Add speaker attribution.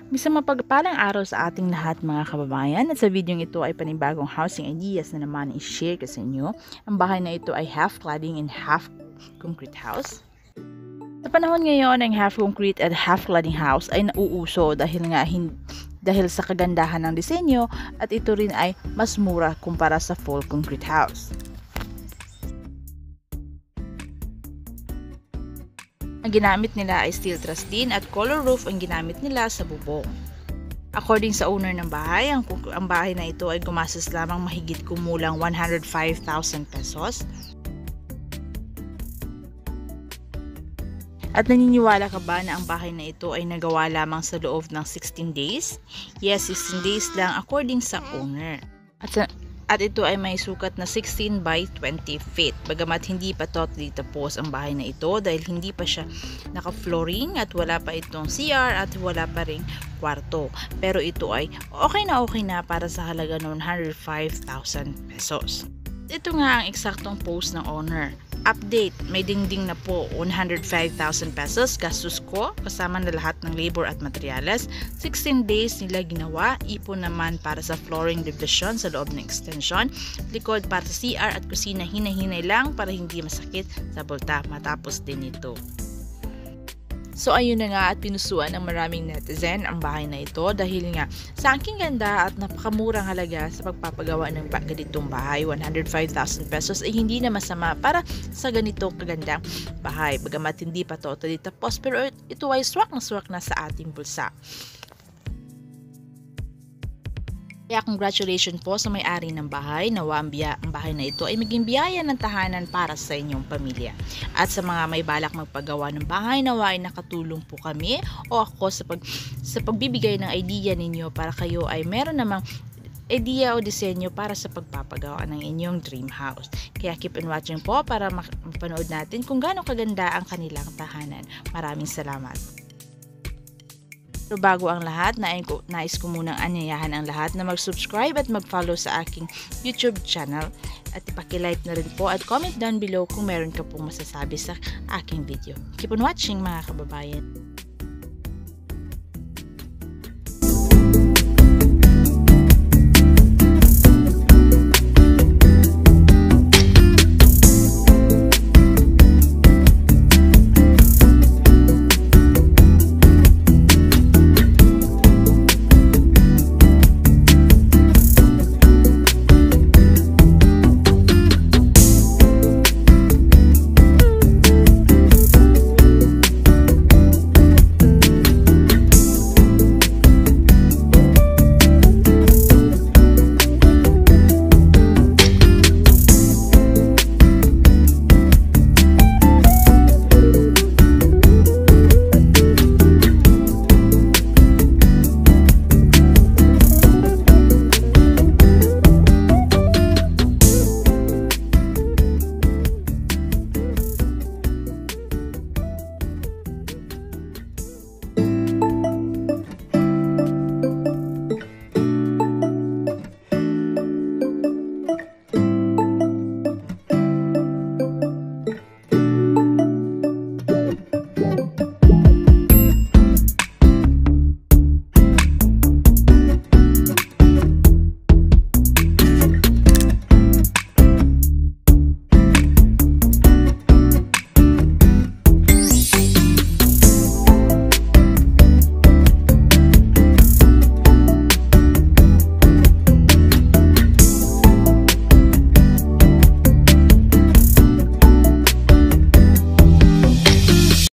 Speaker 1: Isang mapagpalang araw sa ating lahat mga kababayan, at sa video ito ay panibagong housing ideas na naman i-share ko sa inyo. Ang bahay na ito ay half cladding and half concrete house. Sa panahon ngayon, ang half concrete at half cladding house ay nauuso dahil sa kagandahan ng disenyo, at ito rin ay mas mura kumpara sa full concrete house. Ang ginamit nila ay steel truss din at color roof ang ginamit nila sa bubong. According sa owner ng bahay, ang bahay na ito ay gumastos lamang mahigit kumulang 105,000 pesos. At naniniwala ka ba na ang bahay na ito ay nagawa lamang sa loob ng 16 days? Yes, 16 days lang according sa owner. At ito ay may sukat na 16 by 20 feet. Bagamat hindi pa totally tapos ang bahay na ito dahil hindi pa siya naka-flooring at wala pa itong CR at wala pa ring kwarto. Pero ito ay okay na para sa halaga ng 105,000 pesos. Ito nga ang eksaktong post ng owner. Update, may dingding na po, 105,000 pesos gastos ko kasama na lahat ng labor at materyales. 16 days nila ginawa, ipon naman para sa flooring division sa loob ng extension, likod para sa CR at kusina, hinahinay lang para hindi masakit sa bulta matapos din ito. So ayun na nga, at pinusuan ng maraming netizen ang bahay na ito dahil nga sa aking ganda at napakamurang halaga sa pagpapagawa ng ganitong bahay. 105,000 pesos ay hindi na masama para sa ganitong kagandang bahay. Bagamat hindi pa totally tapos, pero ito ay swak na sa ating bulsa. Kaya congratulations po sa may-ari ng bahay. Nawa ang bahay na ito ay maging biyaya ng tahanan para sa inyong pamilya. At sa mga may balak magpagawa ng bahay, nawa ay nakatulong po kami o ako sa pagbibigay ng idea ninyo para kayo ay meron namang idea o disenyo para sa pagpapagawa ng inyong dream house. Kaya keep on watching po para mapanood natin kung gaano kaganda ang kanilang tahanan. Maraming salamat. Pero bago ang lahat, nais ko munang anyayahan ang lahat na mag-subscribe at mag-follow sa aking YouTube channel. At ipakilike na rin po at comment down below kung meron ka pong masasabi sa aking video. Keep on watching mga kababayan.